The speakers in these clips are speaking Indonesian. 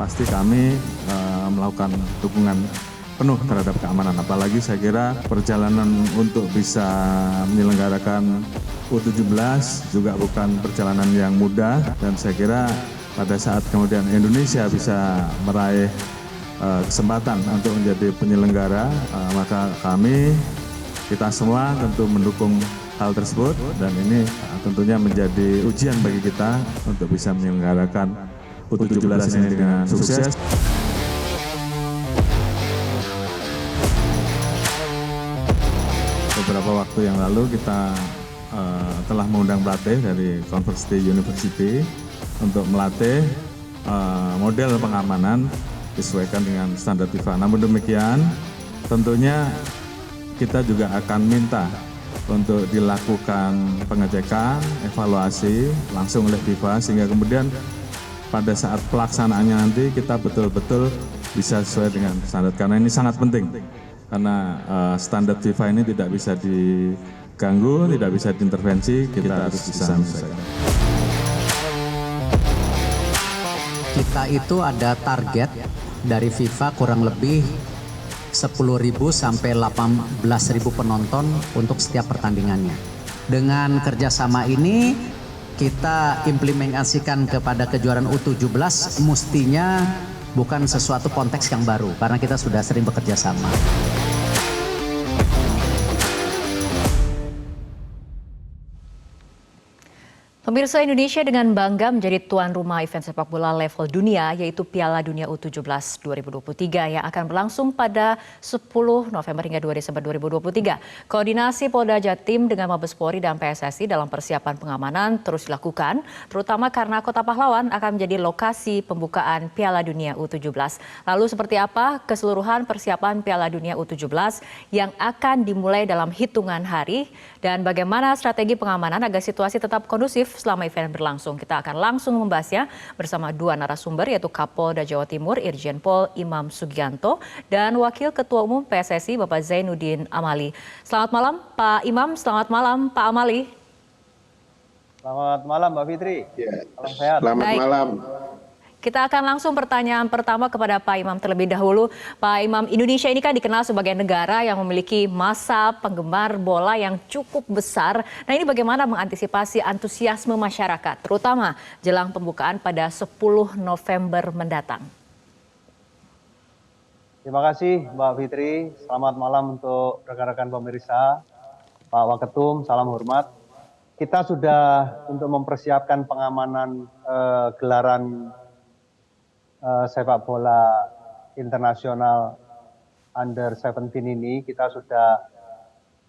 pasti kami melakukan dukungan penuh terhadap keamanan. Apalagi saya kira perjalanan untuk bisa menyelenggarakan U17 juga bukan perjalanan yang mudah, dan saya kira pada saat kemudian Indonesia bisa meraih kesempatan untuk menjadi penyelenggara, maka kita semua tentu mendukung hal tersebut, dan ini tentunya menjadi ujian bagi kita untuk bisa menyelenggarakan U17 ini dengan sukses. Beberapa waktu yang lalu kita telah mengundang pelatih dari Converse University untuk melatih model pengamanan disesuaikan dengan standar FIFA. Namun demikian, tentunya kita juga akan minta untuk dilakukan pengecekan, evaluasi langsung oleh FIFA, sehingga kemudian pada saat pelaksanaannya nanti kita betul-betul bisa sesuai dengan standar. Karena ini sangat penting, karena standar FIFA ini tidak bisa diganggu, tidak bisa diintervensi, kita harus bisa menyesuaikan. Kita itu ada target dari FIFA kurang lebih 10.000 sampai 18.000 penonton untuk setiap pertandingannya. Dengan kerjasama ini kita implementasikan kepada kejuaraan U17 mestinya bukan sesuatu konteks yang baru karena kita sudah sering bekerja sama. Pemirsa, Indonesia dengan bangga menjadi tuan rumah event sepak bola level dunia, yaitu Piala Dunia U17 2023 yang akan berlangsung pada 10 November hingga 2 Desember 2023. Koordinasi Polda Jatim dengan Mabes Polri dan PSSI dalam persiapan pengamanan terus dilakukan, terutama karena Kota Pahlawan akan menjadi lokasi pembukaan Piala Dunia U17. Lalu seperti apa keseluruhan persiapan Piala Dunia U17 yang akan dimulai dalam hitungan hari, dan bagaimana strategi pengamanan agar situasi tetap kondusif selama event berlangsung? Kita akan langsung membahasnya bersama dua narasumber, yaitu Kapolda Jawa Timur Irjen Pol Imam Sugianto dan Wakil Ketua Umum PSSI Bapak Zainuddin Amali. Selamat malam Pak Imam, selamat malam Pak Amali. Selamat malam Mbak Fitri. Salam sehat. Selamat malam. Kita akan langsung pertanyaan pertama kepada Pak Imam terlebih dahulu. Pak Imam, Indonesia ini kan dikenal sebagai negara yang memiliki massa penggemar bola yang cukup besar. Nah, ini bagaimana mengantisipasi antusiasme masyarakat, terutama jelang pembukaan pada 10 November mendatang? Terima kasih Mbak Fitri. Selamat malam untuk rekan-rekan pemirsa. Pak Waketum, salam hormat. Kita sudah untuk mempersiapkan pengamanan gelaran sepak bola internasional under 17 ini. Kita sudah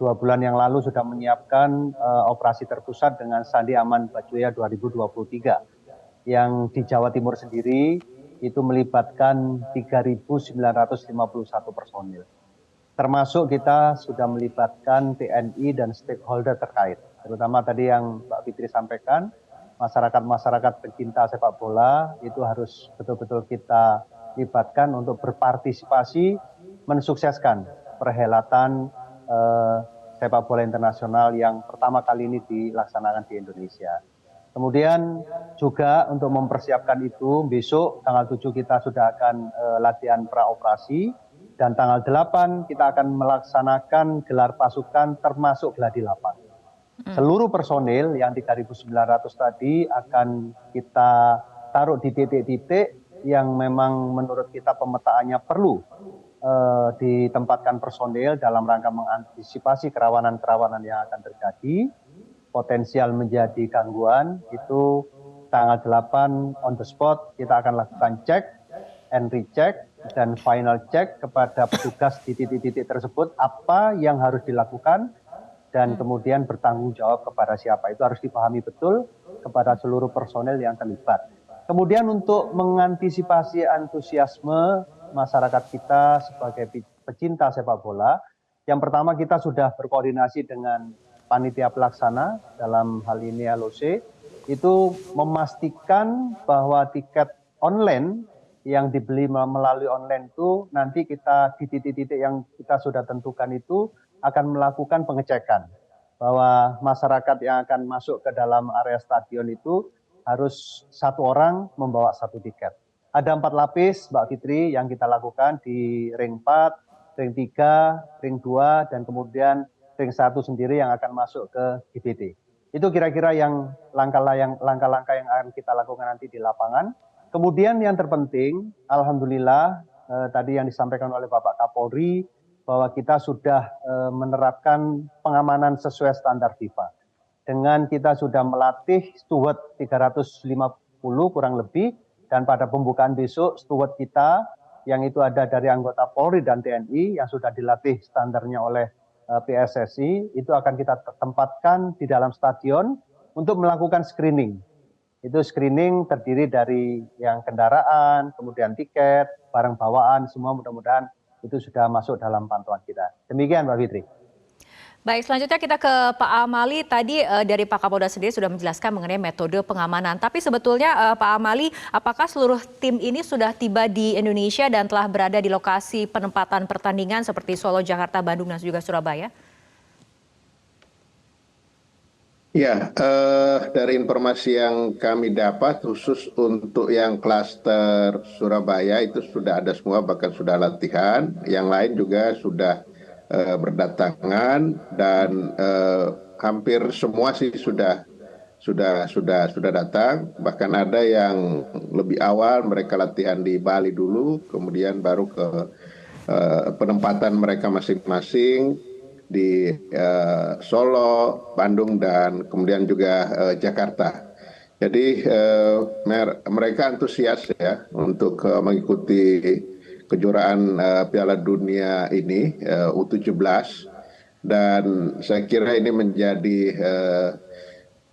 2 bulan yang lalu sudah menyiapkan operasi terpusat dengan Sandi Aman Bajoya 2023 yang di Jawa Timur sendiri itu melibatkan 3.951 personil. Termasuk kita sudah melibatkan TNI dan stakeholder terkait, terutama tadi yang Mbak Fitri sampaikan, masyarakat-masyarakat pecinta sepak bola itu harus betul-betul kita libatkan untuk berpartisipasi mensukseskan perhelatan sepak bola internasional yang pertama kali ini dilaksanakan di Indonesia. Kemudian juga untuk mempersiapkan itu, besok tanggal 7 kita sudah akan latihan praoperasi, dan tanggal 8 kita akan melaksanakan gelar pasukan termasuk gladi 8. Seluruh personil yang 3.900 tadi akan kita taruh di titik-titik yang memang menurut kita pemetaannya perlu ditempatkan personil dalam rangka mengantisipasi kerawanan-kerawanan yang akan terjadi, potensial menjadi gangguan. Itu tanggal 8 on the spot kita akan lakukan cek and recheck dan final check kepada petugas di titik-titik tersebut apa yang harus dilakukan, dan kemudian bertanggung jawab kepada siapa. Itu harus dipahami betul kepada seluruh personel yang terlibat. Kemudian untuk mengantisipasi antusiasme masyarakat kita sebagai pecinta sepak bola, yang pertama kita sudah berkoordinasi dengan panitia pelaksana, dalam hal ini LOC, itu memastikan bahwa tiket online yang dibeli melalui online itu nanti kita di titik-titik yang kita sudah tentukan itu akan melakukan pengecekan bahwa masyarakat yang akan masuk ke dalam area stadion itu harus 1 orang membawa 1 tiket. Ada 4 lapis, Mbak Fitri, yang kita lakukan di ring 4, ring 3, ring 2, dan kemudian ring 1 sendiri yang akan masuk ke GBT. Itu kira-kira yang langkah-langkah yang akan kita lakukan nanti di lapangan. Kemudian yang terpenting, alhamdulillah tadi yang disampaikan oleh Bapak Kapolri bahwa kita sudah menerapkan pengamanan sesuai standar FIFA. Dengan kita sudah melatih steward 350 kurang lebih, dan pada pembukaan besok steward kita yang itu ada dari anggota Polri dan TNI yang sudah dilatih standarnya oleh PSSI, itu akan kita tempatkan di dalam stadion untuk melakukan screening. Itu screening terdiri dari yang kendaraan, kemudian tiket, barang bawaan, semua mudah-mudahan itu sudah masuk dalam pantauan kita. Demikian Mbak Fitri. Baik, selanjutnya kita ke Pak Amali. Tadi dari Pak Kapolda sendiri sudah menjelaskan mengenai metode pengamanan. Tapi sebetulnya Pak Amali, apakah seluruh tim ini sudah tiba di Indonesia dan telah berada di lokasi penempatan pertandingan seperti Solo, Jakarta, Bandung, dan juga Surabaya? Ya, dari informasi yang kami dapat khusus untuk yang klaster Surabaya itu sudah ada semua, bahkan sudah latihan. Yang lain juga sudah berdatangan dan hampir semua sih sudah datang. Bahkan ada yang lebih awal mereka latihan di Bali dulu, kemudian baru ke penempatan mereka masing-masing di Solo, Bandung, dan kemudian juga Jakarta. Jadi mereka antusias ya untuk mengikuti kejuaraan Piala Dunia ini U17, dan saya kira ini menjadi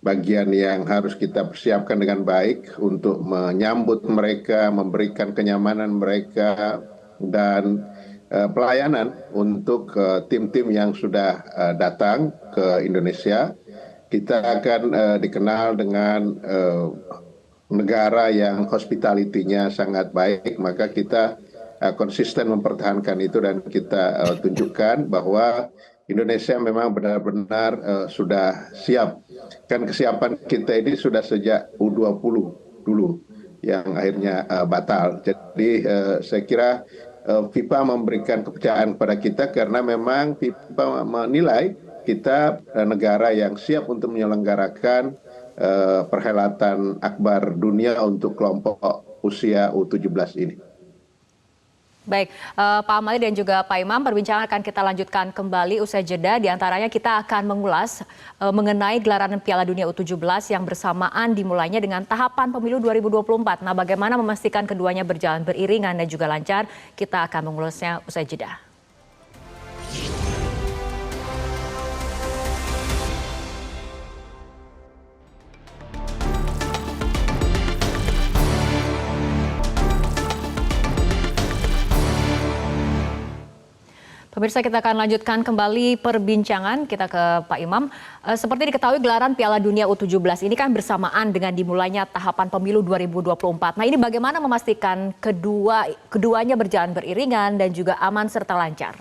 bagian yang harus kita persiapkan dengan baik untuk menyambut mereka, memberikan kenyamanan mereka, dan pelayanan untuk tim-tim yang sudah datang ke Indonesia. Kita akan dikenal dengan negara yang hospitality-nya sangat baik, maka kita konsisten mempertahankan itu, dan kita tunjukkan bahwa Indonesia memang benar-benar sudah siap. Kan kesiapan kita ini sudah sejak U20 dulu yang akhirnya batal. Jadi saya kira FIFA memberikan kepercayaan kepada kita karena memang FIFA menilai kita negara yang siap untuk menyelenggarakan perhelatan akbar dunia untuk kelompok usia U17 ini. Baik, Pak Amali dan juga Pak Imam, perbincangan akan kita lanjutkan kembali usai jeda. Di antaranya kita akan mengulas mengenai gelaran Piala Dunia U17 yang bersamaan dimulainya dengan tahapan pemilu 2024. Nah, bagaimana memastikan keduanya berjalan beriringan dan juga lancar? Kita akan mengulasnya usai jeda. Pemirsa, kita akan lanjutkan kembali perbincangan kita ke Pak Imam. Seperti diketahui gelaran Piala Dunia U17 ini kan bersamaan dengan dimulainya tahapan pemilu 2024. Nah, ini bagaimana memastikan keduanya berjalan beriringan dan juga aman serta lancar?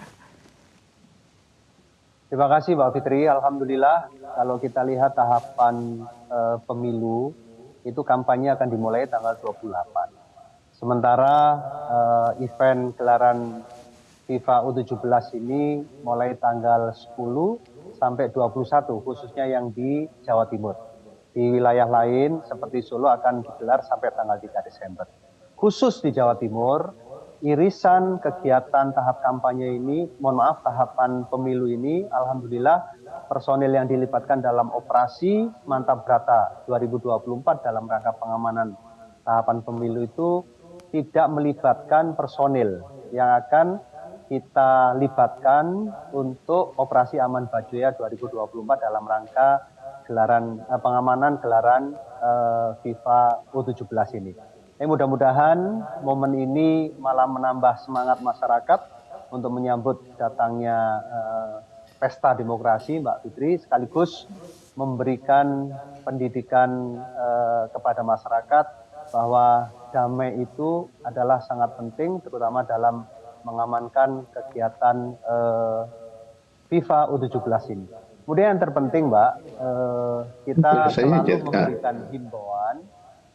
Terima kasih Mbak Fitri. Alhamdulillah kalau kita lihat tahapan pemilu itu kampanye akan dimulai tanggal 28. Sementara event gelaran FIFA U17 ini mulai tanggal 10 sampai 21, khususnya yang di Jawa Timur. Di wilayah lain seperti Solo akan digelar sampai tanggal 3 Desember. Khusus di Jawa Timur, irisan kegiatan tahap kampanye ini, tahapan pemilu ini, alhamdulillah personil yang dilibatkan dalam operasi Mantap Brata 2024 dalam rangka pengamanan tahapan pemilu itu tidak melibatkan personil yang akan kita libatkan untuk operasi Aman Bajoya 2024 dalam rangka pengamanan gelaran FIFA U17 ini. Mudah-mudahan momen ini malah menambah semangat masyarakat untuk menyambut datangnya pesta demokrasi, Mbak Fitri, sekaligus memberikan pendidikan kepada masyarakat bahwa damai itu adalah sangat penting, terutama dalam mengamankan kegiatan FIFA U17 ini. Kemudian yang terpenting, Mbak, kita selalu memberikan himbauan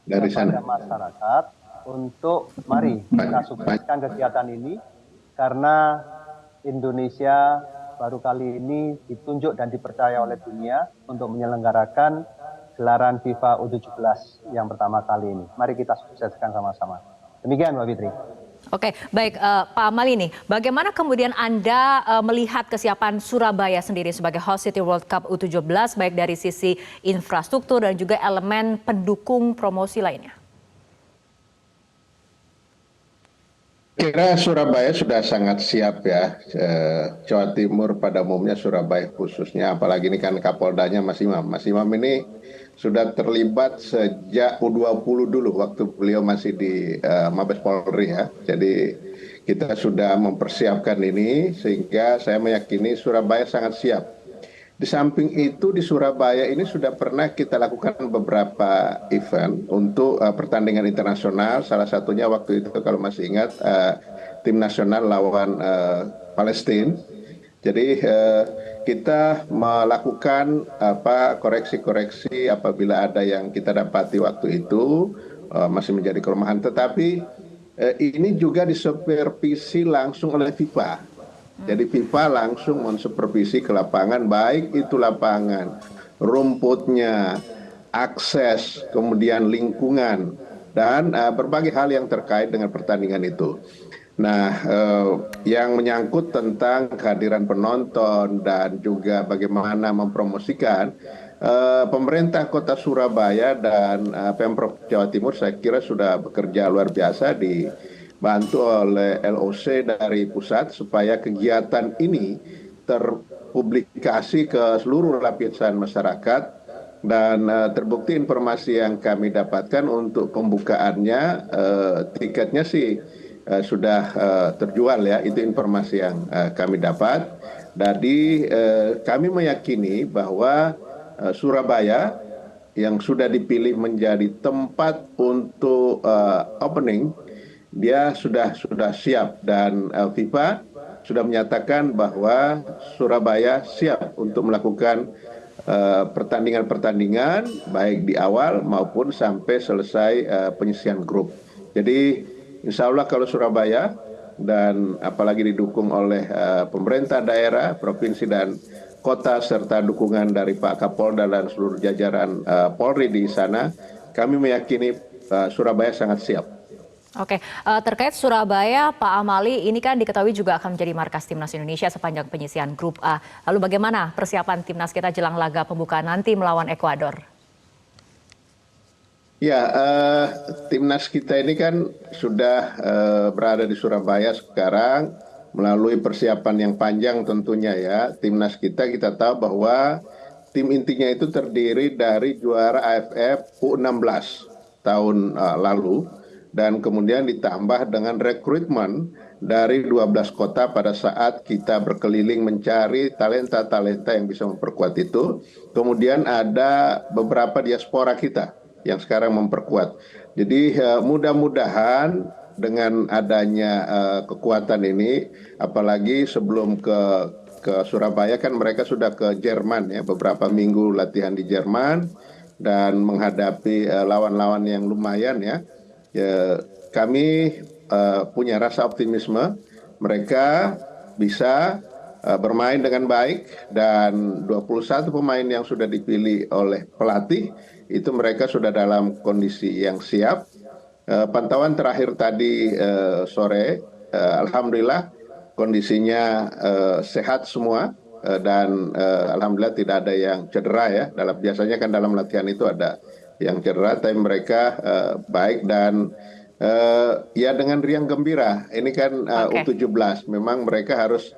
kepada masyarakat untuk mari kita sukseskan kegiatan ini karena Indonesia baru kali ini ditunjuk dan dipercaya oleh dunia untuk menyelenggarakan gelaran FIFA U17 yang pertama kali ini. Mari kita sukseskan sama-sama. Demikian Mbak Fitri. Oke, baik Pak Amali nih, bagaimana kemudian Anda melihat kesiapan Surabaya sendiri sebagai host city World Cup U17 baik dari sisi infrastruktur dan juga elemen pendukung promosi lainnya? Kira Surabaya sudah sangat siap ya, Jawa Timur pada umumnya, Surabaya khususnya, apalagi ini kan Kapoldanya Mas Imam. Mas Imam ini sudah terlibat sejak U20 dulu, waktu beliau masih di Mabes Polri ya. Jadi kita sudah mempersiapkan ini sehingga saya meyakini Surabaya sangat siap. Di samping itu di Surabaya ini sudah pernah kita lakukan beberapa event untuk pertandingan internasional. Salah satunya waktu itu kalau masih ingat tim nasional lawan Palestina. Jadi kita melakukan koreksi-koreksi apabila ada yang kita dapati waktu itu masih menjadi kelemahan. Tetapi ini juga disupervisi langsung oleh FIFA. Jadi FIFA langsung mensupervisi ke lapangan, baik itu lapangan, rumputnya, akses, kemudian lingkungan, dan berbagai hal yang terkait dengan pertandingan itu. Nah, yang menyangkut tentang kehadiran penonton dan juga bagaimana mempromosikan, pemerintah Kota Surabaya dan Pemprov Jawa Timur saya kira sudah bekerja luar biasa dibantu oleh LOC dari pusat supaya kegiatan ini terpublikasi ke seluruh lapisan masyarakat dan terbukti informasi yang kami dapatkan untuk pembukaannya tiketnya sih sudah terjual ya, itu informasi yang kami dapat. Jadi kami meyakini bahwa Surabaya yang sudah dipilih menjadi tempat untuk opening, dia sudah siap dan FIFA sudah menyatakan bahwa Surabaya siap untuk melakukan pertandingan-pertandingan baik di awal maupun sampai selesai penyisian grup. Jadi insya Allah kalau Surabaya dan apalagi didukung oleh pemerintah daerah, provinsi dan kota serta dukungan dari Pak Kapolda dan seluruh jajaran Polri di sana, kami meyakini Surabaya sangat siap. Oke, terkait Surabaya, Pak Amali, ini kan diketahui juga akan menjadi markas Timnas Indonesia sepanjang penyisian Grup A. Lalu bagaimana persiapan Timnas kita jelang laga pembukaan nanti melawan Ekuador? Ya, Timnas kita ini kan sudah berada di Surabaya sekarang melalui persiapan yang panjang tentunya ya. Timnas kita tahu bahwa tim intinya itu terdiri dari juara AFF U16 tahun lalu. Dan kemudian ditambah dengan rekrutmen dari 12 kota pada saat kita berkeliling mencari talenta-talenta yang bisa memperkuat itu. Kemudian ada beberapa diaspora kita yang sekarang memperkuat. Jadi mudah-mudahan dengan adanya kekuatan ini, apalagi sebelum ke Surabaya kan mereka sudah ke Jerman ya, beberapa minggu latihan di Jerman dan menghadapi lawan-lawan yang lumayan ya. Ya, kami punya rasa optimisme mereka bisa bermain dengan baik dan 21 pemain yang sudah dipilih oleh pelatih itu mereka sudah dalam kondisi yang siap. Pantauan terakhir tadi sore, alhamdulillah kondisinya sehat semua dan alhamdulillah tidak ada yang cedera ya. Biasanya kan dalam latihan itu ada yang cedera, tapi mereka baik dan ya dengan riang gembira. Ini kan U17, memang mereka harus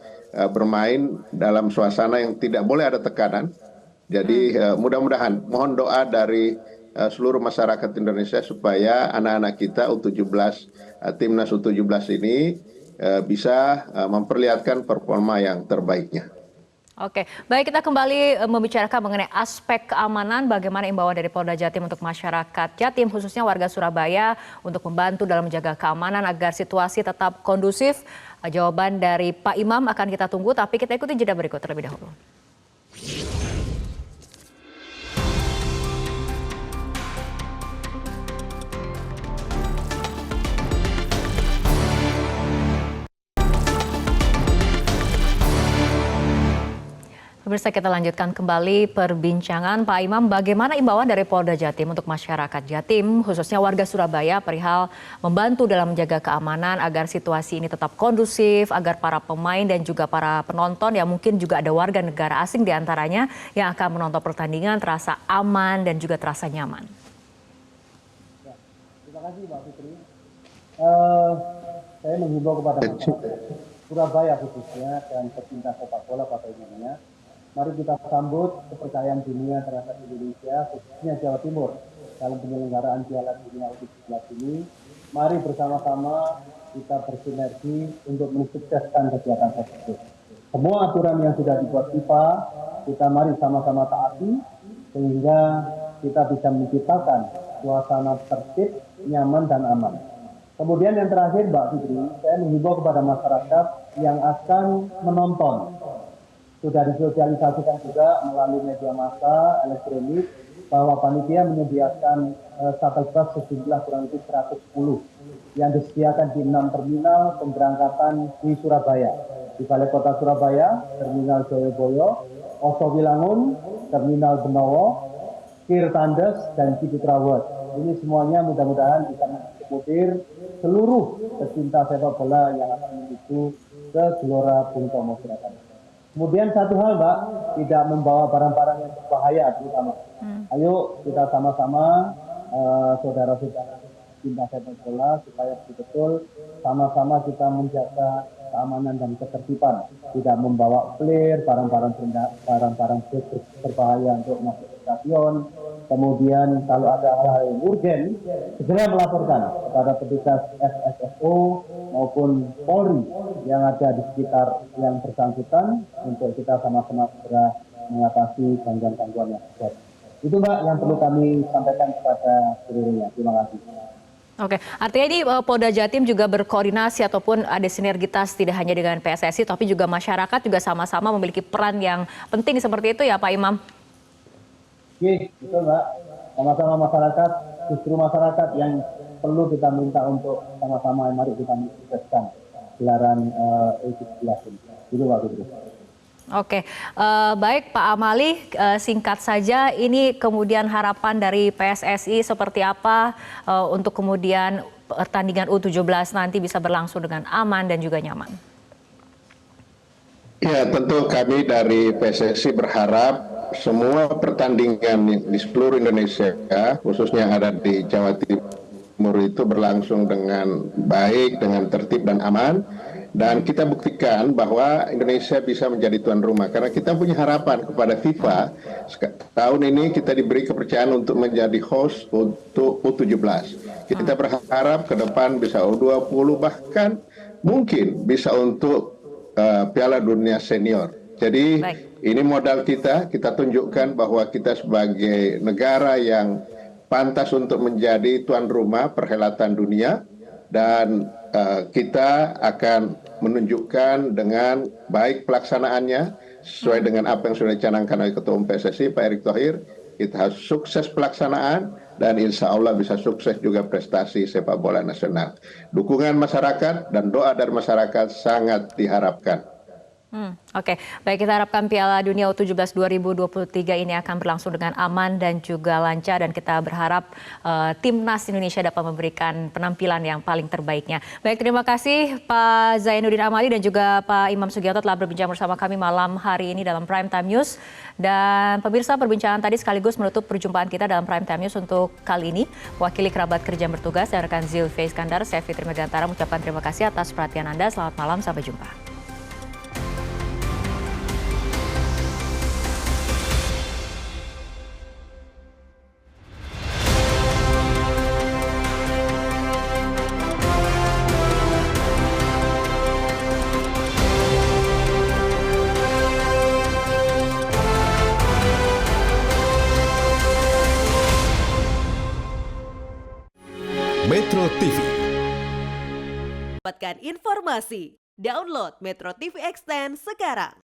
bermain dalam suasana yang tidak boleh ada tekanan. Jadi mudah-mudahan, mohon doa dari seluruh masyarakat Indonesia supaya anak-anak kita U17, Timnas U17 ini bisa memperlihatkan performa yang terbaiknya. Oke, baik, kita kembali membicarakan mengenai aspek keamanan, bagaimana imbauan dari Polda Jatim untuk masyarakat Jatim, khususnya warga Surabaya, untuk membantu dalam menjaga keamanan agar situasi tetap kondusif. Jawaban dari Pak Imam akan kita tunggu, tapi kita ikuti jeda berikut terlebih dahulu. Pemirsa, kita lanjutkan kembali perbincangan. Pak Imam, bagaimana imbauan dari Polda Jatim untuk masyarakat Jatim, khususnya warga Surabaya, perihal membantu dalam menjaga keamanan agar situasi ini tetap kondusif, agar para pemain dan juga para penonton, yang mungkin juga ada warga negara asing diantaranya, yang akan menonton pertandingan terasa aman dan juga terasa nyaman. Terima kasih Mbak Fitri. Saya menghimbau kepada masyarakat Surabaya khususnya dan pecinta sepak bola pada umumnya, mari kita sambut kepercayaan dunia terhadap Indonesia, khususnya Jawa Timur, dalam penyelenggaraan Piala Dunia U17 ini. Mari bersama-sama kita bersinergi untuk mensukseskan kegiatan tersebut. Semua aturan yang sudah dibuat FIFA, kita mari sama-sama taati, sehingga kita bisa menciptakan suasana tertib, nyaman, dan aman. Kemudian yang terakhir Mbak Fitri, saya menghimbau kepada masyarakat yang akan menonton. Sudah disosialisasikan juga melalui media massa, elektronik, bahwa panitia menyediakan shuttle bus sejumlah kurang lebih 110 yang disediakan di 6 terminal pemberangkatan di Surabaya. Di Balai Kota Surabaya, Terminal Joyoboyo, Oso Wilangun, Terminal Benowo, Kir Tandes, dan Ciputra World. Ini semuanya mudah-mudahan bisa mengakomodir seluruh pecinta sepak bola yang akan menuju ke Gelora Bung Tomo Surabaya. Kemudian satu hal Mbak, tidak membawa barang-barang yang berbahaya terutama. Ayo kita sama-sama saudara-saudara pecinta sepak bola supaya betul-betul sama-sama kita menjaga keamanan dan ketertiban. Tidak membawa flare, barang-barang berbahaya untuk masuk ke stadion. Kemudian kalau ada hal-hal yang urgen, segera melaporkan kepada petugas SSSO maupun Polri yang ada di sekitar yang bersangkutan untuk kita sama-sama segera mengatasi gangguan-gangguan yang terjadi. Itu Mbak yang perlu kami sampaikan kepada seluruhnya. Terima kasih. Oke, artinya ini Polda Jatim juga berkoordinasi ataupun ada sinergitas tidak hanya dengan PSSI, tapi juga masyarakat juga sama-sama memiliki peran yang penting seperti itu ya Pak Imam? Iya, betul Mbak. Sama-sama masyarakat, justru masyarakat yang perlu kita minta untuk sama-sama mari kita mensukseskan gelaran U17 ini. Itu Pak Fitri. Oke, baik Pak Amali, singkat saja ini kemudian harapan dari PSSI seperti apa untuk kemudian pertandingan U17 nanti bisa berlangsung dengan aman dan juga nyaman? Ya, tentu kami dari PSSI berharap semua pertandingan di seluruh Indonesia, khususnya yang ada di Jawa Timur itu berlangsung dengan baik, dengan tertib dan aman. Dan kita buktikan bahwa Indonesia bisa menjadi tuan rumah. Karena kita punya harapan kepada FIFA, tahun ini kita diberi kepercayaan untuk menjadi host untuk U17. Kita berharap ke depan bisa U20, bahkan mungkin bisa untuk Piala Dunia Senior. Jadi ini modal kita tunjukkan bahwa kita sebagai negara yang pantas untuk menjadi tuan rumah perhelatan dunia, dan kita akan menunjukkan dengan baik pelaksanaannya sesuai dengan apa yang sudah dicanangkan oleh Ketua Umum PSSI Pak Erick Thohir. Kita harus sukses pelaksanaan dan insya Allah bisa sukses juga prestasi sepak bola nasional. Dukungan masyarakat dan doa dari masyarakat sangat diharapkan. Oke, baik, kita harapkan Piala Dunia U17 2023 ini akan berlangsung dengan aman dan juga lancar, dan kita berharap timnas Indonesia dapat memberikan penampilan yang paling terbaiknya. Baik, terima kasih Pak Zainuddin Amali dan juga Pak Imam Sugiarto telah berbincang bersama kami malam hari ini dalam Prime Time News. Dan pemirsa, perbincangan tadi sekaligus menutup perjumpaan kita dalam Prime Time News untuk kali ini. Wakili kerabat kerja yang bertugas dan rekan Zilfie Iskandar, saya Fitri Megantara mengucapkan terima kasih atas perhatian Anda. Selamat malam, sampai jumpa. Metro TV. Dapatkan informasi, download Metro TV Extend sekarang.